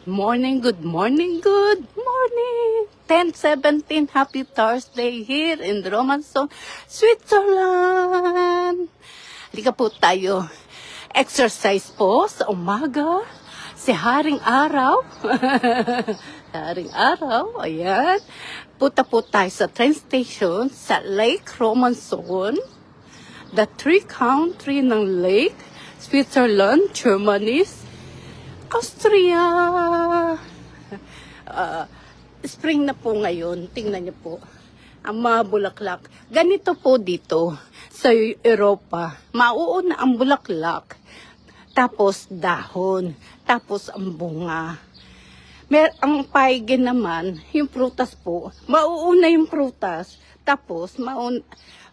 Good morning, good morning, good morning. 10:17, happy Thursday here in Romanson, Switzerland. Halika po tayo. Exercise po sa umaga. Si Haring Araw. Haring Araw, ayan. Punta po tayo sa train station sa Lake Romanson. The three country ng Lake, Switzerland, Germany, Austria. Spring na po ngayon. Tingnan niyo po. Ang mga bulaklak. Ganito po dito sa Europa. Mauuna ang bulaklak. Tapos dahon. Tapos ang bunga. Ang paigin naman, yung prutas po. Mauuna yung prutas. Tapos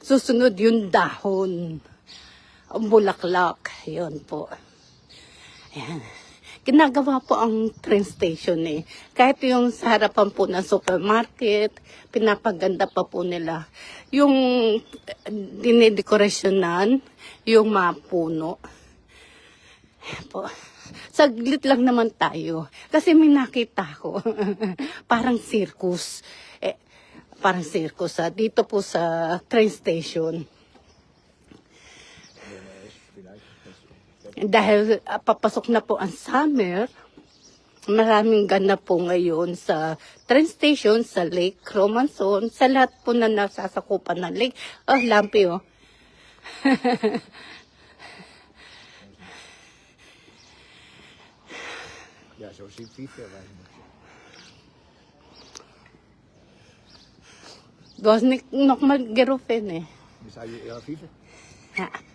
susunod yung dahon. Ang bulaklak. Yun po. Ayan. Ginagawa po ang train station eh. Kahit yung sa harapan po ng supermarket, pinapaganda pa po nila. Yung dinidekorasyonan, yung mga puno. Po. Saglit lang naman tayo. Kasi may nakita ko. Parang circus. Parang circus dito po sa train station. Dahil papasok na po ang summer, maraming ganap po ngayon sa train station, sa Lake Romanson, sa lahat po na nasasakupan ng lake. Oh, lampi oh. Ja, zo ziet Fife weinig. Du hast nicht noch mal gerufen eh. Is hij jouw Fife? Ha.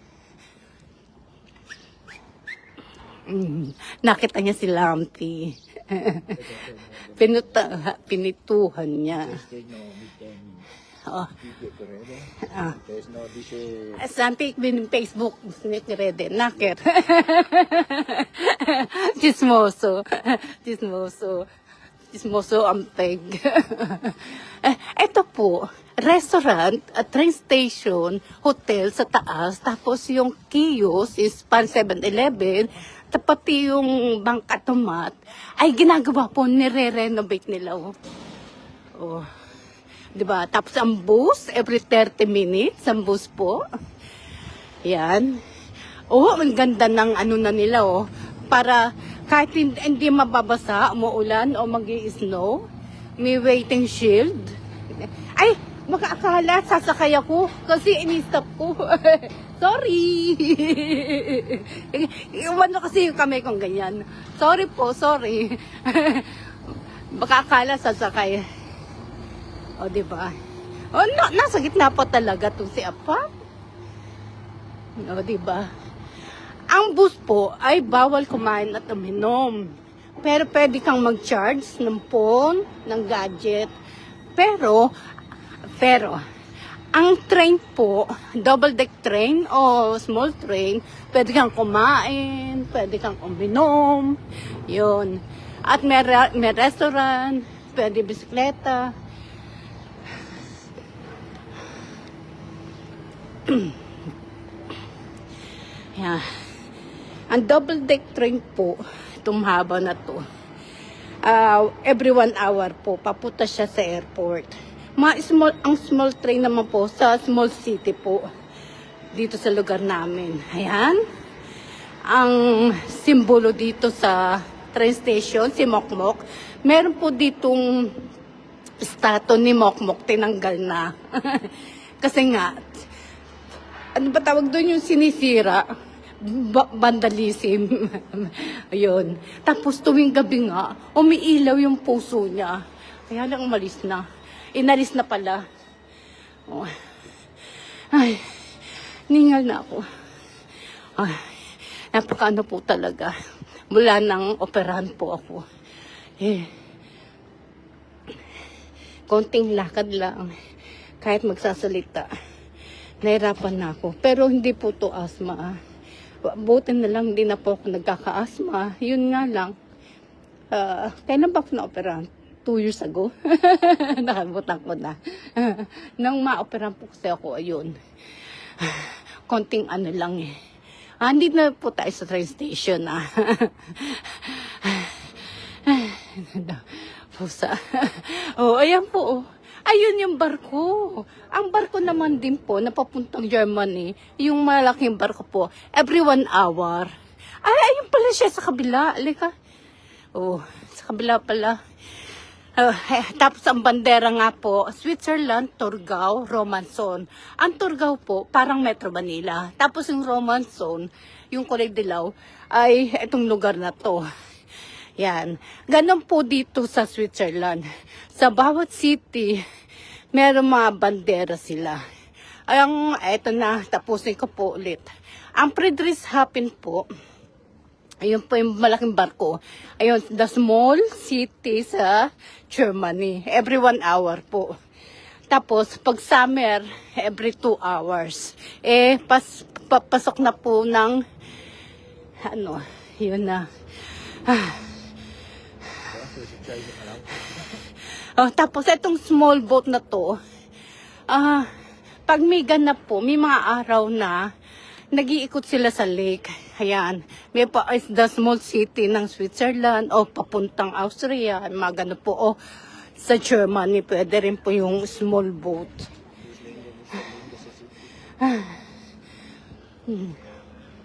Nakita niya si Lampi. Pinituhan niya. Oh. Lampi, ik ben in Facebook. Niet gereden. Naker. Chismoso. Chismoso. Chismoso ang peg. Ito po, restaurant, train station, hotel sa taas, tapos yung kiosk is pan 7-Eleven, tapos yung bangkatomat, ay ginagawa po, nire-renovate nila. Oh. Diba? Tapos ang bus, every 30 minutes, ang bus po. Yan. Oh, ang ganda ng ano na nila, oh. Para kahit hindi mababasa, umuulan o mag-i-snow, may waiting shield. Ay, makaakala, sasakay ako kasi in-stop ko. Sorry. Iwan na kasi yung kamay kong ganyan. Sorry po, sorry. Baka akala sasakay. O, diba? O, nasa gitna pa talaga itong si Apa. O, diba? Ang bus po ay bawal kumain at uminom. Pero pwede kang mag-charge ng phone, ng gadget. Pero, ang train po, double-deck train o small train, pwede kang kumain, pwede kang uminom, yun. At may restaurant, pwede bisikleta. Yeah. Ang double-deck train po, itong haba na to, every 1 hour po, papunta siya sa airport. Ang small train naman po sa small city po, dito sa lugar namin. Ayan. Ang simbolo dito sa train station, si Mokmok, meron po ditong statue ni Mokmok, tinanggal na. Kasi nga, ano ba tawag doon yung sinisira? Vandalism. Ayun. Tapos tuwing gabi nga, umiilaw yung puso niya. Kaya lang umalis na. Inalis na pala. Oh. Ay, ningal na ako. Ay, napakaano po talaga. Mula nang operahan po ako. Konting lakad lang. Kahit magsasalita. Nahirapan na ako. Pero hindi po to asthma. Buti na lang, hindi na po ako nagkaka-asthma. Yun nga lang. Kailan ba ako na-operahan? 2 years ago. Nakalimutan ko na. Nang ma-operahan po kasi ako, ayun. Konting ano lang eh. Hindi na po tayo sa train station. Pusa. Oh, ayan po. Oh. Ayun yung barko. Ang barko naman din po na papuntang Germany, yung malaking barko po, every 1 hour. Ay, ayun pala siya sa kabila. Alika. Oh, sa kabila pala. Tapos ang bandera nga po, Switzerland, Torgau, Romanson. Ang Torgau po, parang Metro Manila. Tapos yung Romanson, yung kulay dilaw, ay itong lugar na to. Yan. Ganon po dito sa Switzerland. Sa bawat city, meron mga bandera sila. Eto na, tapusin ko po ulit. Ang Friedrichshafen po, ayun po yung malaking barko. Ayun, the small city sa Germany. Every 1 hour po. Tapos, pag summer, every 2 hours. Papasok na po ng, yun na. Tapos, itong small boat na to, pag may ganap po, may mga araw na, nag-iikot sila sa lake. Ayan. May pa is the small city ng Switzerland o papuntang Austria. Mga gano po. O sa Germany, pwede rin po yung small boat.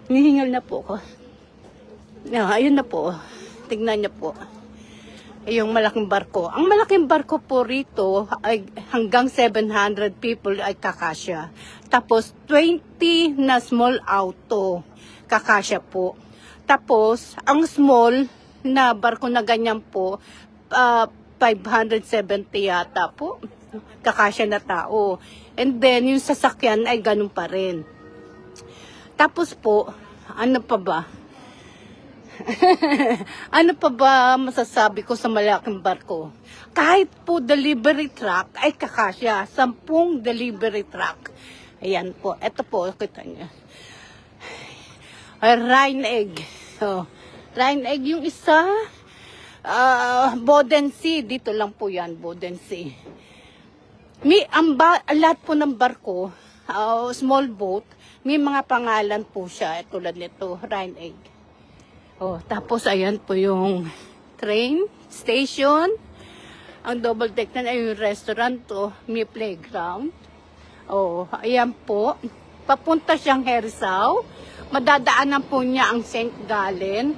Nihingal na po ko. Ayun na po. Tignan niyo po. Yung malaking barko. Ang malaking barko po rito ay hanggang 700 people ay kakasya. Tapos 20 na small auto kakasya po. Tapos ang small na barko na ganyan po 570 yata po kakasya na tao. And then yung sasakyan ay ganun pa rin. Tapos po, ano pa ba? Ano pa ba masasabi ko sa malaking barko? Kahit po delivery truck ay kakasya. 10 delivery truck. Ayan po. Ito po, kita niyo. Rhine egg. Rhine egg yung isa. Bodensee. Dito lang po yan, Bodensee. Lahat po ng barko, small boat, may mga pangalan po siya. Tulad nito, Rhine egg. Tapos ayan po yung train station. Ang double deck na ay yung restaurant to, may playground. Ayan po. Papunta siyang Herisau. Madadaanan po niya ang St. Gallen.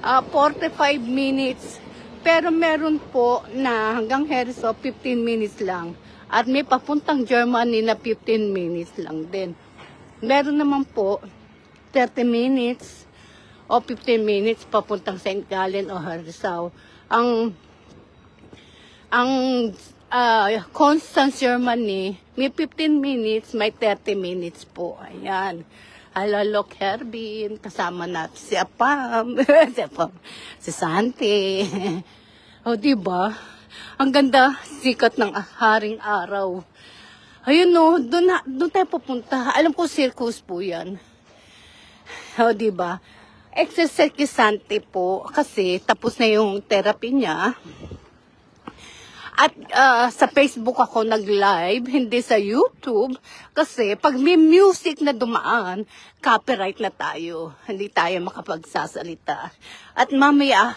45 minutes. Pero meron po na hanggang Herisau 15 minutes lang. At may papuntang Germany na 15 minutes lang din. Meron naman po 30 minutes o 15 minutes papuntang St. Gallen o Herisau. Ang Constance, Germany, may 15 minutes, may 30 minutes po. Ayan. Hello, Kerbin. Kasama natin si Apam. Si Santi. Diba? Ang ganda, sikat ng haring araw. Ayun doon tayo pupunta. Alam ko, circus po yan. Diba? Exercise po kasi tapos na yung therapy niya. At sa Facebook ako nag-live, hindi sa YouTube. Kasi pag may music na dumaan, copyright na tayo. Hindi tayo makapagsasalita. At mamaya,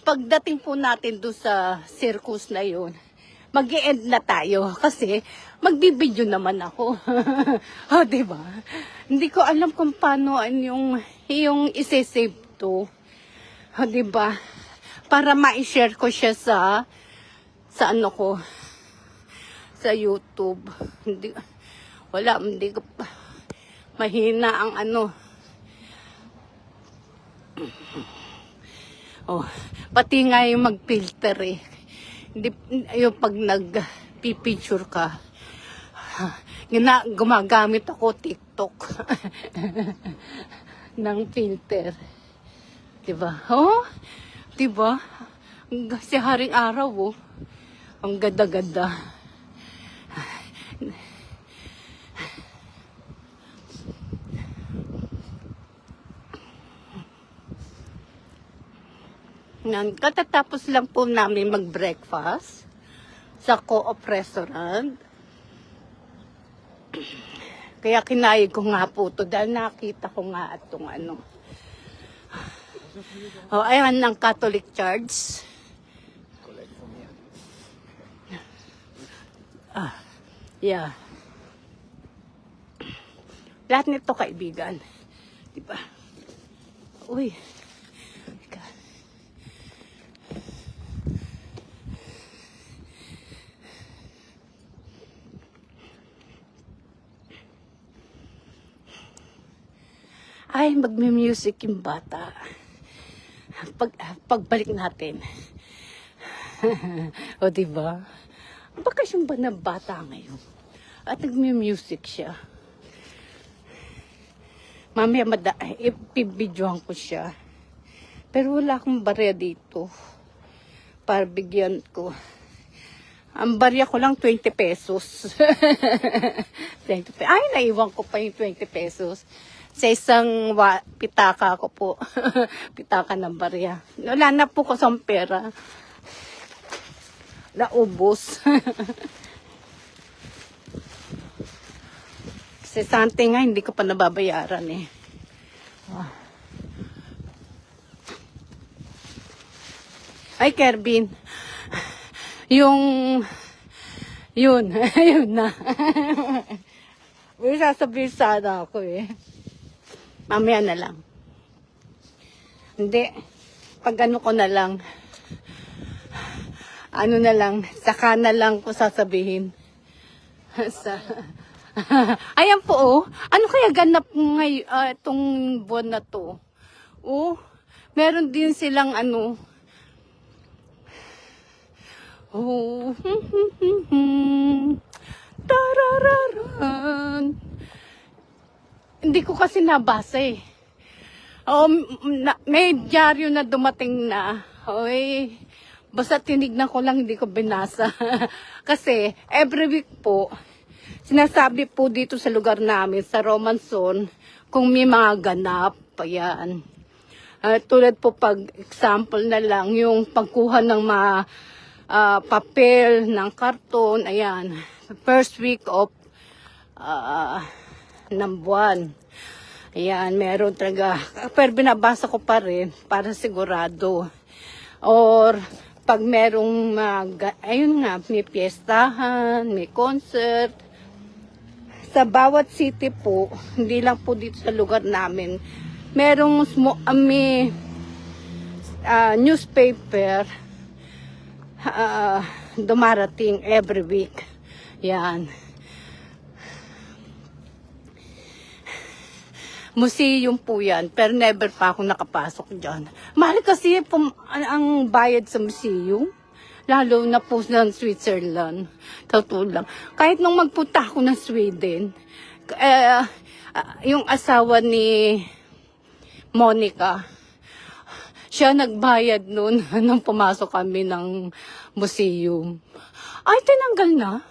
pagdating po natin doon sa circus na yun, mag-e-end na tayo. Kasi magbibideo naman ako. Diba? Hindi ko alam kung paano yung isi-save to. Diba? Para ma-share ko siya sa ano ko, sa YouTube. Hindi ko, mahina ang pati nga yung mag-filter eh. Hindi, yung pag nag-picture ka, gumagamit ako TikTok ng filter. Diba? Diba? Si haring araw ang ganda-ganda. Katatapos lang po namin mag-breakfast sa Co-op restaurant. Kaya kinayod ko nga po ito dahil nakita ko nga itong ayan ang Catholic Church. Yeah. Lahat nito kaibigan. Diba? Uy. Teka. Ay, magme-music yung bata. Pagbalik natin. O, diba? Bakasyon ba ng bata ngayon? At nagme-music siya. Mamaya ipibidyohan ko siya. Pero wala akong barya dito. Para bigyan ko. Ang barya ko lang 20 pesos. 20 pesos. Ay, naiwan ko pa yung 20 pesos. Sa isang pitaka ko po. Pitaka ng barya. Wala na po ko sa pera. Naubos. Kasi something nga, hindi ko pa nababayaran eh. Ay, Kerbin. Yun, yun na. May sasabihin sana ako eh. Mamaya na lang. Hindi. Pag ano ko na lang, ano na lang, saka na lang ko sasabihin. Ayan po oh. Ano kaya ganap ngayon itong buwan na to? Oh, meron din silang ano. Oh. Tarararan. Hindi ko kasi nabasa eh. Oh, may dyaryo na dumating na. Oy, basta tinignan ko lang, hindi ko binasa. Kasi every week po, sinasabi po dito sa lugar namin, sa Romanson, kung may mga ganap, ayan. Tulad po pag example na lang, yung pagkuha ng mga papel, ng karton, ayan. First week of ng buwan. Ayan, meron talaga. Pero binabasa ko pa rin para sigurado. Or pag merong, ayun nga, may piyestahan, may concert, sa bawat city po, hindi lang po dito sa lugar namin, merong may newspaper dumarating every week. Yan. Museum po yan, pero never pa ako nakapasok dyan. Mahal kasi ang bayad sa museum. Lalo na po ng Switzerland. Totoo lang. Kahit nung magpunta ako ng Sweden, yung asawa ni Monica, siya nagbayad nun nung pumasok kami ng museum. Ay, tinanggal na.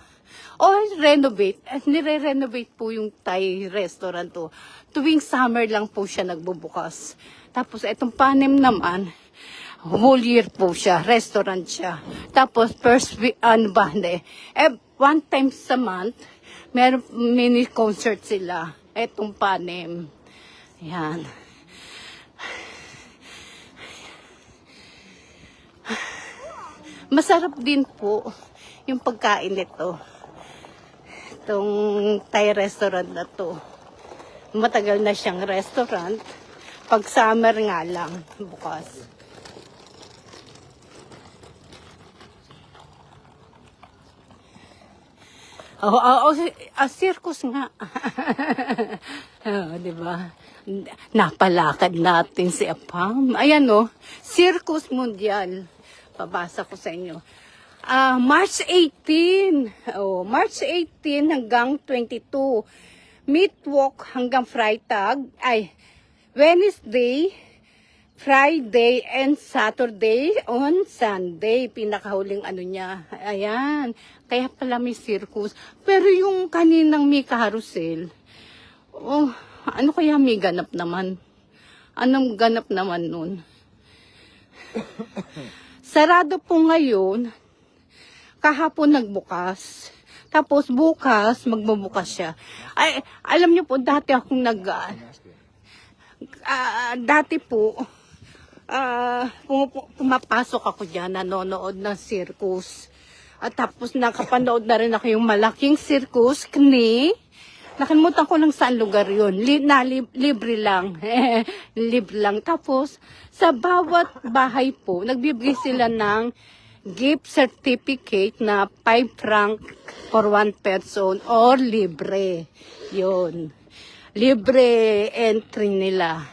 O, renovate. Nire-renovate po yung Thai restaurant to. Tuwing summer lang po siya nagbubukas. Tapos, itong Panem naman, whole year po siya, restaurant siya. Tapos, first week, one time sa month, meron mini concert sila. Etong Panem. Yan. Masarap din po yung pagkain nito. Itong Thai restaurant na to. Matagal na siyang restaurant. Pag summer nga lang, bukas. Circus nga. Diba? Napalakad natin si Apam. Ayan Circus Mundial. Pabasa ko sa inyo. March 18. March 18 hanggang 22. Meat walk hanggang Wednesday, Friday, and Saturday on Sunday. Pinakahuling niya. Ayan. Kaya pala may circus. Pero yung kaninang may carousel, ano kaya may ganap naman? Anong ganap naman nun? Sarado po ngayon. Kahapon nagbukas. Tapos bukas, magbubukas siya. Ay, alam niyo po, dati akong dati po, pumapasok ako dyan, nanonood ng circus. At tapos nakapanood na rin ako yung malaking circus ni... Nakalimutan ko lang saan lugar yun. Libre lang. Libre lang. Tapos, sa bawat bahay po, nagbibigay sila ng gift certificate na 5 franc for 1 person or libre. Yun. Libre entry nila.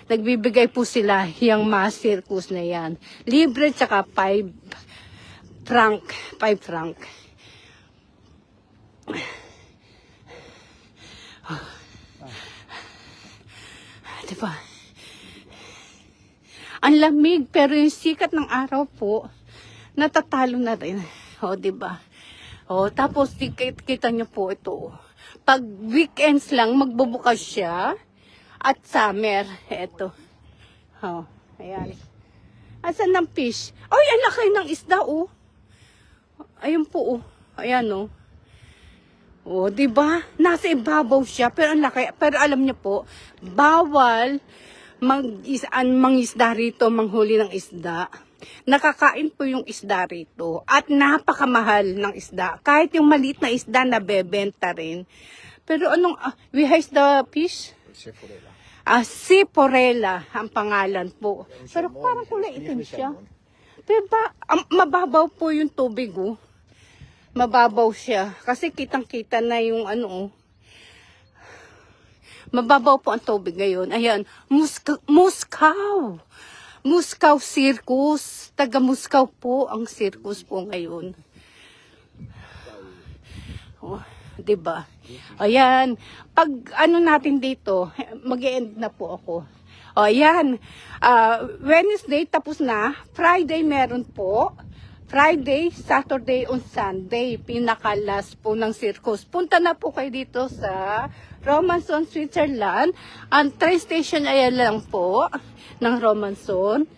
Nagbibigay po sila yung mass circus na yan. Libre tsaka 5 franc. 5 franc. Diba? Ang lamig, pero yung sikat ng araw po, natatalo na rin. O, diba? O, tapos kita nyo po ito. Pag weekends lang, magbubukas siya. At summer, eto. O, ayan. Asan ng fish? Ay, ang laki ng isda, oh. Ayun po, oh. Ayan, oh. O, diba? Nasa ibabaw siya, pero ang laki. Pero alam niyo po, bawal mangisda rito, manghuli ng isda. Nakakain po yung isda rito. At napakamahal ng isda. Kahit yung maliit na isda, nabebenta rin. Pero anong, we has the fish? Sephora. Siporella ang pangalan po. Pero parang kulay itim siya. Pero ba, mababaw po yung tubig, oh. Mababaw siya. Kasi kitang-kita na yung ano, oh. Mababaw po ang tubig ngayon. Ayan, Muscaw. Muscaw Circus. Taga Muscaw po ang circus po ngayon. Oh, 'di ba? Ayan, pag ano natin dito, mag-e-end na po ako. O, ayan. Wednesday tapos na. Friday meron po. Friday, Saturday, on Sunday, pinaka-last po ng circus. Punta na po kayo dito sa Romanson, Switzerland. Ang train station ay lang po ng Romanson.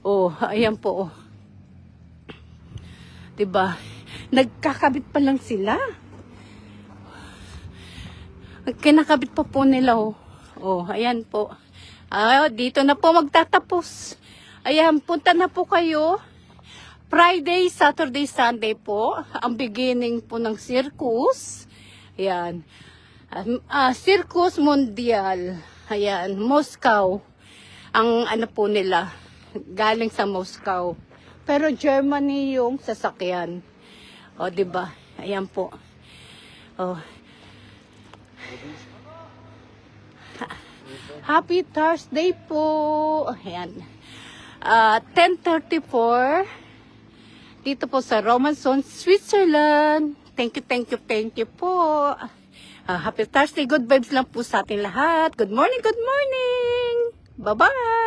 Oh, ayan po. Diba? Nagkakabit pa lang sila. Kinakabit pa po nila, oh. Oh, ayan po. Dito na po magtatapos. Ayan, punta na po kayo. Friday, Saturday, Sunday po, ang beginning po ng circus. Ayan. Circus Mundial. Ayan, Moscow. Ang ano po nila, galing sa Moscow. Pero Germany yung sasakyan. O, diba? Ayan po. O. Happy Thursday po. Ayan. 10:34. Dito po sa Romanson, Switzerland. Thank you po. Happy Thursday. Good vibes lang po sa ating lahat. Good morning. Bye-bye.